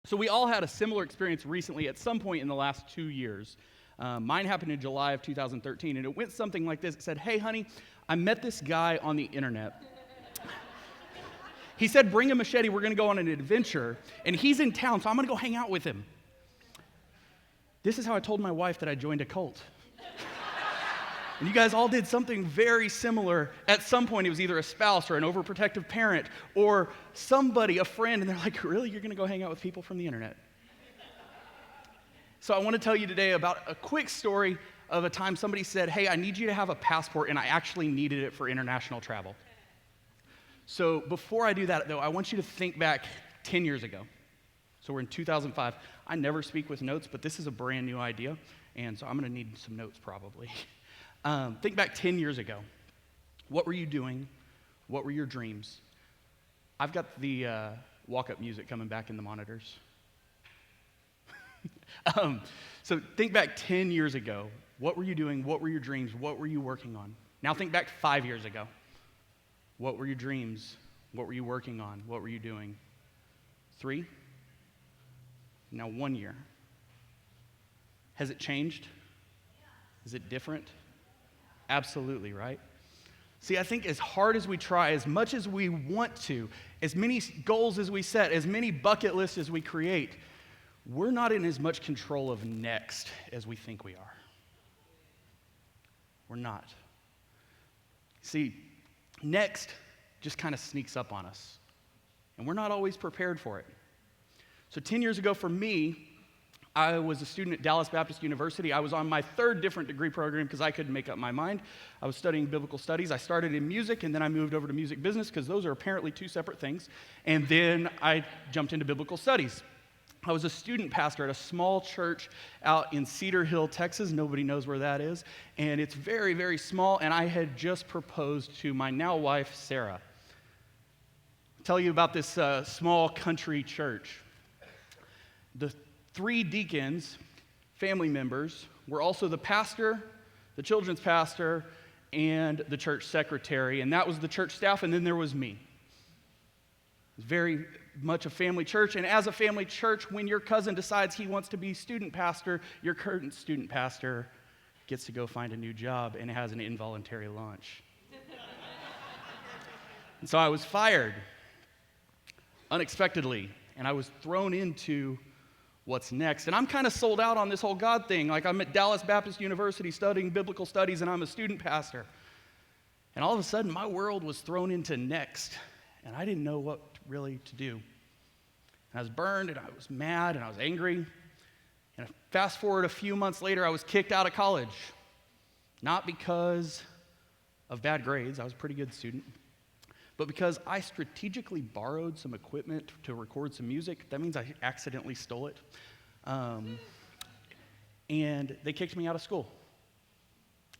So we all had a similar experience recently at some point in the last 2 years. Mine happened in July of 2013, and it went something like this. It said, "Hey, honey, I met this guy on the internet. He said, bring a machete, we're going to go on an adventure, and he's in town, so I'm going to go hang out with him." This is how I told my wife that I joined a cult. And you guys all did something very similar. At some point, it was either a spouse or an overprotective parent or somebody, a friend, and they're like, "Really? You're going to go hang out with people from the internet?" So I want to tell you today about a quick story of a time somebody said, "Hey, I need you to have a passport," and I actually needed it for international travel. So before I do that, though, I want you to think back 10 years ago. So we're in 2005. I never speak with notes, but this is a brand new idea, and so I'm going to need some notes probably. Think back 10 years ago. What were you doing? What were your dreams? I've got the walk-up music coming back in the monitors. So think back 10 years ago. What were you doing? What were your dreams? What were you working on? Now think back 5 years ago. What were your dreams? What were you working on? What were you doing? 3? Now 1 year. Has it changed? Is it different? Absolutely, right? See, I think as hard as we try, as much as we want to, as many goals as we set, as many bucket lists as we create, we're not in as much control of next as we think we are. We're not. See, next just kind of sneaks up on us, and we're not always prepared for it. So 10 years ago for me, I was a student at Dallas Baptist University. I was on my 3rd different degree program because I couldn't make up my mind. I was studying biblical studies. I started in music, and then I moved over to music business because those are apparently 2 separate things. And then I jumped into biblical studies. I was a student pastor at a small church out in Cedar Hill, Texas. Nobody knows where that is. And it's very, very small, and I had just proposed to my now wife, Sarah. I'll tell you about this small country church. The 3 deacons, family members, were also the pastor, the children's pastor, and the church secretary, and that was the church staff, and then there was me. It was very much a family church, and as a family church, when your cousin decides he wants to be student pastor, your current student pastor gets to go find a new job and has an involuntary lunch. And so I was fired unexpectedly, and I was thrown into what's next. And I'm kind of sold out on this whole God thing. Like, I'm at Dallas Baptist University studying biblical studies, and I'm a student pastor. And all of a sudden, my world was thrown into next, and I didn't know what really to do. And I was burned, and I was mad, and I was angry. And fast forward a few months later, I was kicked out of college. Not because of bad grades. I was a pretty good student. But because I strategically borrowed some equipment to record some music. That means I accidentally stole it. And they kicked me out of school.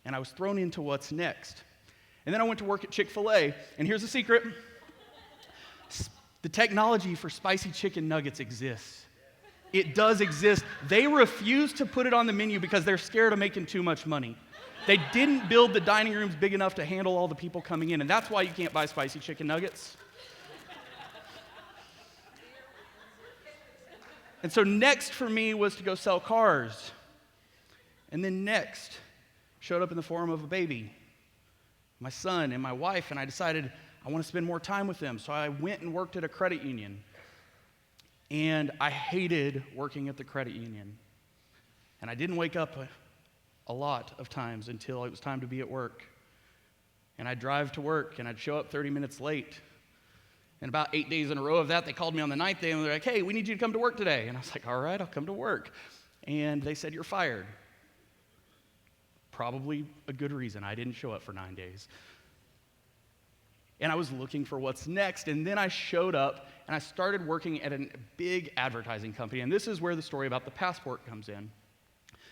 And I was thrown into what's next. And then I went to work at Chick-fil-A. And here's the secret. The technology for spicy chicken nuggets exists. It does exist. They refuse to put it on the menu because they're scared of making too much money. They didn't build the dining rooms big enough to handle all the people coming in, and that's why you can't buy spicy chicken nuggets. And so next for me was to go sell cars. And then next showed up in the form of a baby, my son and my wife, and I decided I want to spend more time with them. So I went and worked at a credit union. And I hated working at the credit union. And I didn't wake up a lot of times until it was time to be at work. And I'd drive to work, and I'd show up 30 minutes late. And about 8 days in a row of that, they called me on the 9th day, and they're like, "Hey, we need you to come to work today." And I was like, "All right, I'll come to work." And they said, "You're fired." Probably a good reason. I didn't show up for 9 days. And I was looking for what's next, and then I showed up, and I started working at a big advertising company. And this is where the story about the passport comes in.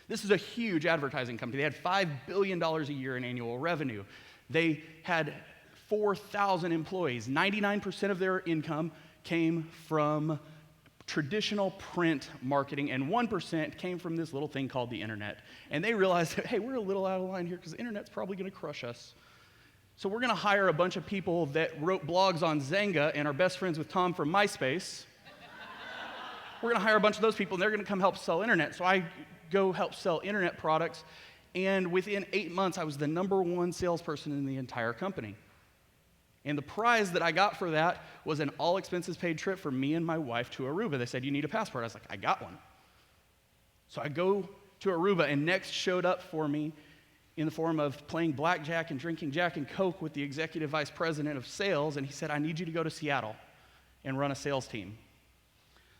This is a huge advertising company. They had $5 billion a year in annual revenue. They had 4,000 employees. 99% of their income came from traditional print marketing, and 1% came from this little thing called the internet. And they realized, hey, we're a little out of line here because the internet's probably going to crush us. So we're going to hire a bunch of people that wrote blogs on Zanga and are best friends with Tom from MySpace. we're going to hire a bunch of those people, and they're going to come help sell internet. So I go help sell internet products, and within 8 months, I was the #1 salesperson in the entire company. And the prize that I got for that was an all-expenses-paid trip for me and my wife to Aruba. They said, you need a passport. I was like, I got one. So I go to Aruba, and Next showed up for me in the form of playing blackjack and drinking Jack and Coke with the executive vice president of sales, and he said, I need you to go to Seattle and run a sales team.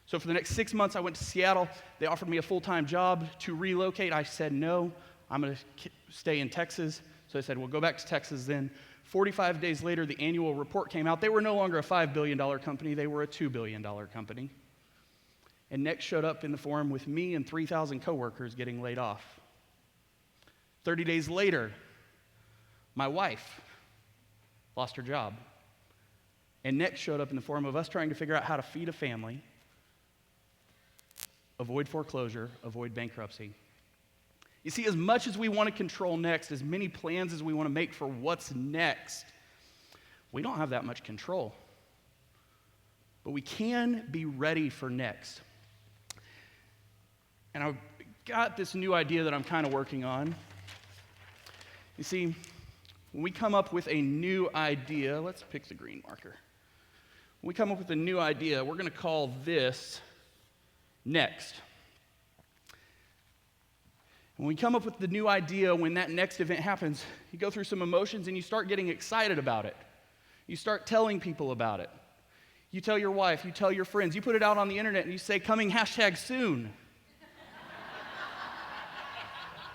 So for the next 6 months, I went to Seattle. They offered me a full-time job to relocate. I said, no, I'm going to stay in Texas. So I said, well, go back to Texas then. 45 days later, the annual report came out. They were no longer a $5 billion company. They were a $2 billion company. And Next showed up in the forum with me and 3,000 coworkers getting laid off. 30 days later, my wife lost her job. And Next showed up in the form of us trying to figure out how to feed a family, avoid foreclosure, avoid bankruptcy. You see, as much as we want to control Next, as many plans as we want to make for what's next, we don't have that much control. But we can be ready for Next. And I've got this new idea that I'm kind of working on. You see, when we come up with a new idea, let's pick the green marker. When we come up with a new idea, we're going to call this Next. When we come up with the new idea, when that next event happens, you go through some emotions and you start getting excited about it. You start telling people about it. You tell your wife, you tell your friends, you put it out on the internet and you say, coming #soon.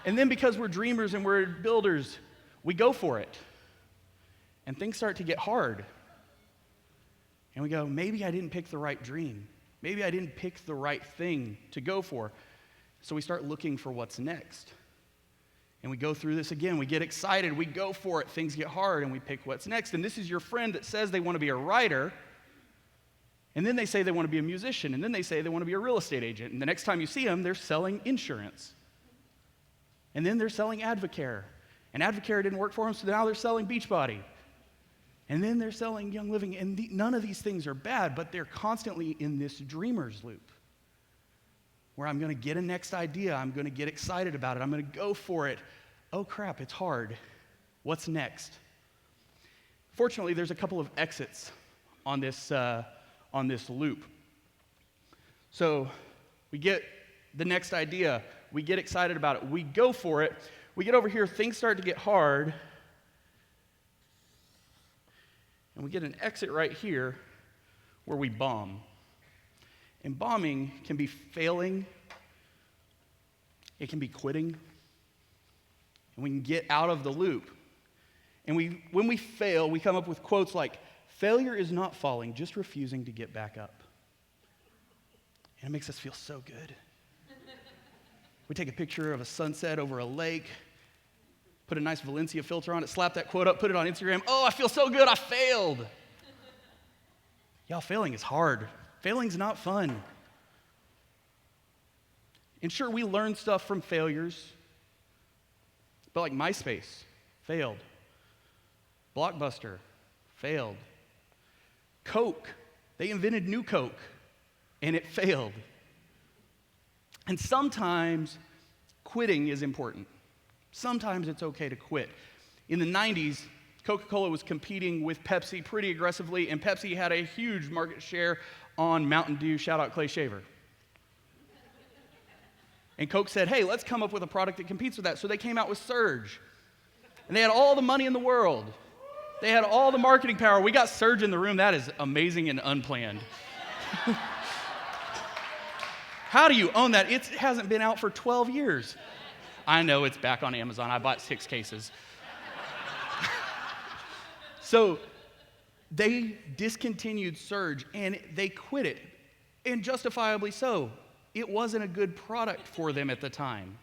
And then because we're dreamers and we're builders, we go for it. And things start to get hard. And we go, maybe I didn't pick the right dream. Maybe I didn't pick the right thing to go for. So we start looking for what's next. And we go through this again. We get excited. We go for it. Things get hard, and we pick what's next. And this is your friend that says they want to be a writer, and then they say they want to be a musician, and then they say they want to be a real estate agent. And the next time you see them, they're selling insurance. And then they're selling Advocare. And Advocare didn't work for them, so now they're selling Beachbody. And then they're selling Young Living. And none of these things are bad, but they're constantly in this dreamer's loop, where I'm going to get a next idea, I'm going to get excited about it, I'm going to go for it. Oh crap, it's hard. What's next? Fortunately, there's a couple of exits on this loop. So we get the next idea, we get excited about it, we go for it, we get over here, things start to get hard, and we get an exit right here where we bomb. And bombing can be failing, it can be quitting, and we can get out of the loop. And when we fail, we come up with quotes like, failure is not falling, just refusing to get back up. And it makes us feel so good. We take a picture of a sunset over a lake, put a nice Valencia filter on it, slap that quote up, put it on Instagram. Oh, I feel so good, I failed. Y'all, failing is hard. Failing's not fun. And sure, we learn stuff from failures, but like MySpace, failed. Blockbuster, failed. Coke, they invented New Coke, and it failed. And sometimes quitting is important. Sometimes it's okay to quit. In the 90s, Coca-Cola was competing with Pepsi pretty aggressively, and Pepsi had a huge market share on Mountain Dew, shout out Clay Shaver. And Coke said, hey, let's come up with a product that competes with that. So they came out with Surge. And they had all the money in the world. They had all the marketing power. We got Surge in the room. That is amazing and unplanned. How do you own that? It hasn't been out for 12 years. I know, it's back on Amazon. I bought 6 cases. So they discontinued Surge, and they quit it, and justifiably so. It wasn't a good product for them at the time.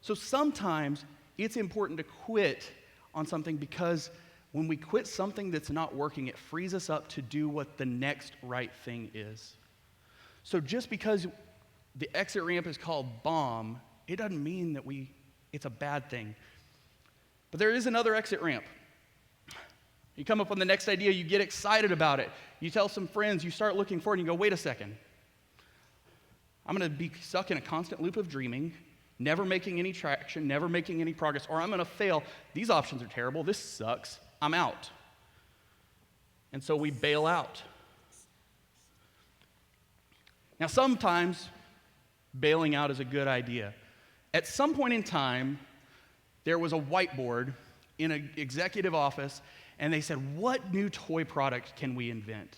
So sometimes it's important to quit on something, because when we quit something that's not working, it frees us up to do what the next right thing is. So just because the exit ramp is called bomb, it doesn't mean that it's a bad thing. But there is another exit ramp. You come up on the next idea, you get excited about it. You tell some friends, you start looking for it, and you go, wait a second. I'm going to be stuck in a constant loop of dreaming, never making any traction, never making any progress, or I'm going to fail. These options are terrible. This sucks. I'm out. And so we bail out. Now, sometimes bailing out is a good idea. At some point in time, there was a whiteboard in an executive office, and they said, what new toy product can we invent?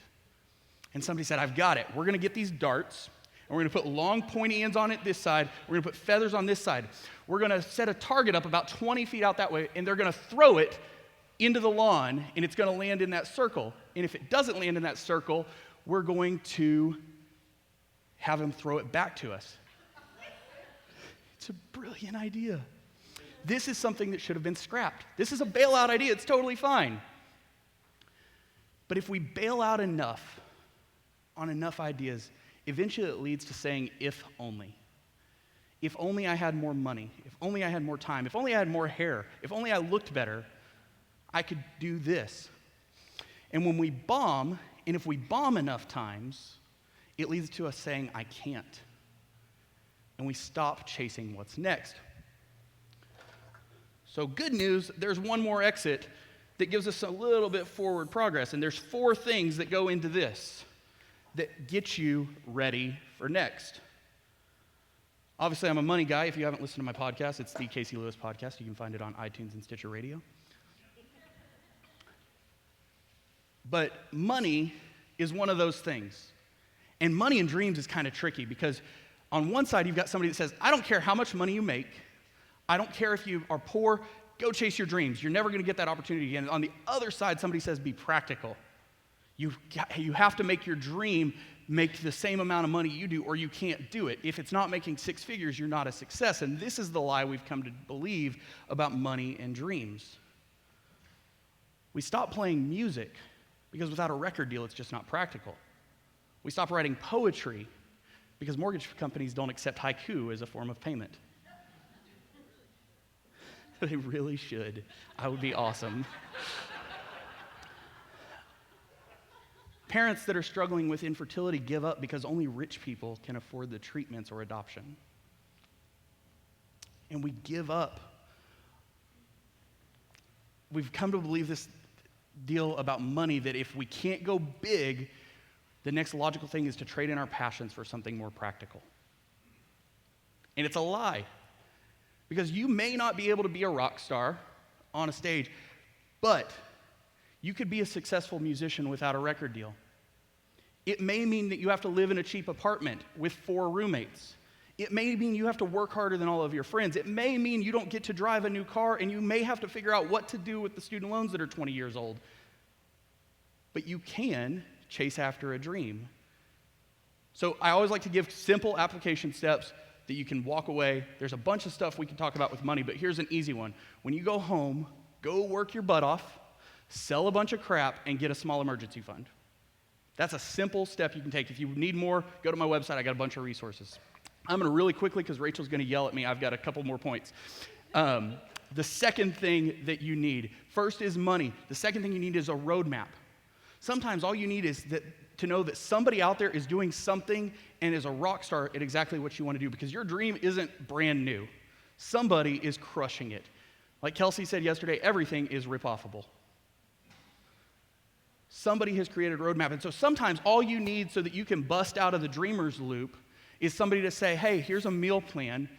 And somebody said, I've got it. We're going to get these darts, and we're going to put long pointy ends on it this side. We're going to put feathers on this side. We're going to set a target up about 20 feet out that way, and they're going to throw it into the lawn, and it's going to land in that circle. And if it doesn't land in that circle, we're going to have them throw it back to us. It's a brilliant idea. This is something that should have been scrapped. This is a bailout idea. It's totally fine. But if we bail out enough on enough ideas, eventually it leads to saying, if only. If only I had more money. If only I had more time. If only I had more hair. If only I looked better, I could do this. And when we bomb, and if we bomb enough times, it leads to us saying, I can't. And we stop chasing what's next. So good news, there's one more exit that gives us a little bit forward progress. And there's 4 things that go into this that get you ready for next. Obviously, I'm a money guy. If you haven't listened to my podcast, it's the Casey Lewis podcast. You can find it on iTunes and Stitcher Radio. But money is one of those things. And money and dreams is kind of tricky because on one side, you've got somebody that says, I don't care how much money you make. I don't care if you are poor. Go chase your dreams. You're never going to get that opportunity again. On the other side, somebody says, be practical. You have to make your dream make the same amount of money you do, or you can't do it. If it's not making 6 figures, you're not a success. And this is the lie we've come to believe about money and dreams. We stop playing music because without a record deal, it's just not practical. We stop writing poetry because mortgage companies don't accept haiku as a form of payment. They really should. I would be awesome. Parents that are struggling with infertility give up because only rich people can afford the treatments or adoption. And we give up. We've come to believe this deal about money that if we can't go big, the next logical thing is to trade in our passions for something more practical. And it's a lie. Because you may not be able to be a rock star on a stage, but you could be a successful musician without a record deal. It may mean that you have to live in a cheap apartment with 4 roommates. It may mean you have to work harder than all of your friends. It may mean you don't get to drive a new car, and you may have to figure out what to do with the student loans that are 20 years old. But you can chase after a dream. So I always like to give simple application steps that you can walk away. There's a bunch of stuff we can talk about with money, but here's an easy one. When you go home, go work your butt off, sell a bunch of crap, and get a small emergency fund. That's a simple step you can take. If you need more, go to my website. I got a bunch of resources. I'm going to really quickly, because Rachel's going to yell at me. I've got a couple more points. The second thing that you need, first is money. The second thing you need is a roadmap. Sometimes all you need is to know that somebody out there is doing something and is a rock star at exactly what you want to do, because your dream isn't brand new. Somebody is crushing it. Like Kelsey said yesterday, everything is rip-offable. Somebody has created a roadmap. And so sometimes all you need so that you can bust out of the dreamer's loop is somebody to say, hey, here's a meal plan.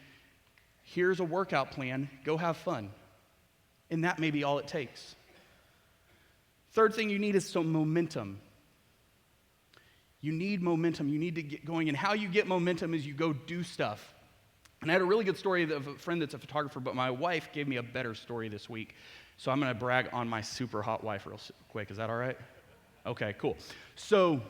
Here's a workout plan. Go have fun. And that may be all it takes. Third thing you need is some momentum. You need momentum. You need to get going. And how you get momentum is you go do stuff. And I had a really good story of a friend that's a photographer, but my wife gave me a better story this week. So I'm going to brag on my super hot wife real quick. Is that all right? Okay, cool. So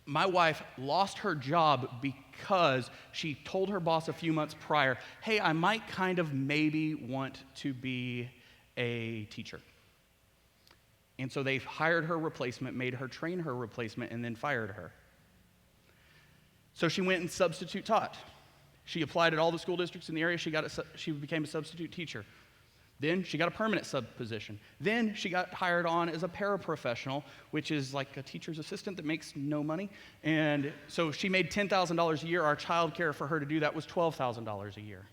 my wife lost her job because she told her boss a few months prior, hey, I might kind of maybe want to be a teacher. And so they hired her replacement, made her train her replacement, and then fired her. So she went and substitute taught. She applied at all the school districts in the area. She became a substitute teacher. Then she got a permanent sub position. Then she got hired on as a paraprofessional, which is like a teacher's assistant that makes no money. And so she made $10,000 a year. Our child care for her to do that was $12,000 a year.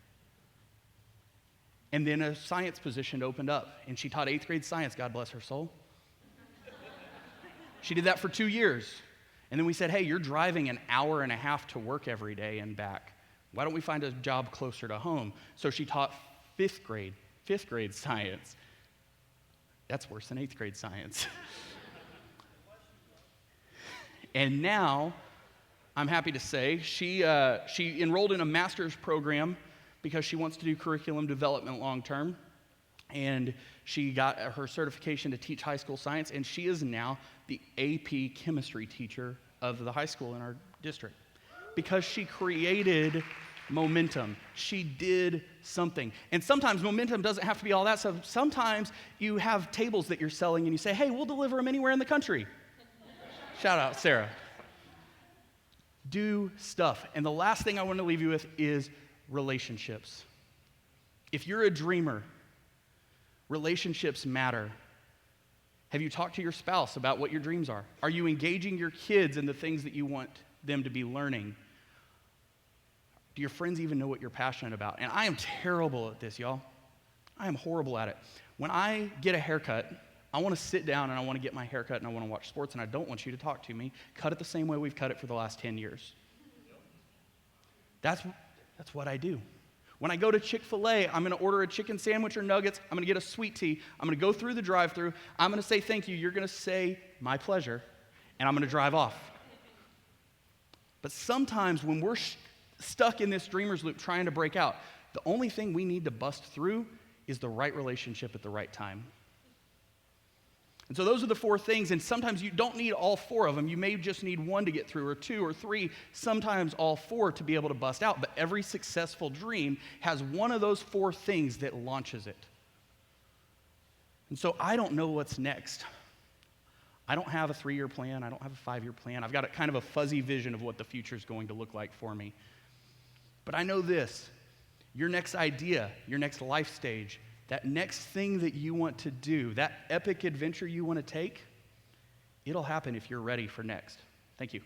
And then a science position opened up, and she taught 8th grade science, God bless her soul. She did that for 2 years. And then we said, hey, you're driving an hour and a half to work every day and back. Why don't we find a job closer to home? So she taught 5th grade science. That's worse than 8th grade science. And now, I'm happy to say, she enrolled in a master's program because she wants to do curriculum development long term. And she got her certification to teach high school science, and she is now the AP chemistry teacher of the high school in our district because she created momentum. She did something. And sometimes momentum doesn't have to be all that stuff. Sometimes you have tables that you're selling and you say, hey, we'll deliver them anywhere in the country. Shout out, Sarah. Do stuff. And the last thing I want to leave you with is relationships. If you're a dreamer, relationships matter. Have you talked to your spouse about what your dreams are? Are you engaging your kids in the things that you want them to be learning? Do your friends even know what you're passionate about? And I am terrible at this, y'all. I am horrible at it. When I get a haircut, I want to sit down and I want to get my haircut and I want to watch sports, and I don't want you to talk to me. Cut it the same way we've cut it for the last 10 years. That's what I do. When I go to Chick-fil-A, I'm going to order a chicken sandwich or nuggets. I'm going to get a sweet tea. I'm going to go through the drive-thru. I'm going to say thank you. You're going to say my pleasure, and I'm going to drive off. But sometimes when we're stuck in this dreamer's loop trying to break out, the only thing we need to bust through is the right relationship at the right time. And so those are the 4 things, and sometimes you don't need all 4 of them. You may just need 1 to get through, or 2 or 3, sometimes all 4 to be able to bust out. But every successful dream has one of those 4 things that launches it. And so I don't know what's next. I don't have a 3-year plan. I don't have a 5-year plan. I've got a kind of a fuzzy vision of what the future is going to look like for me. But I know this, your next idea, your next life stage, that next thing that you want to do, that epic adventure you want to take, it'll happen if you're ready for next. Thank you.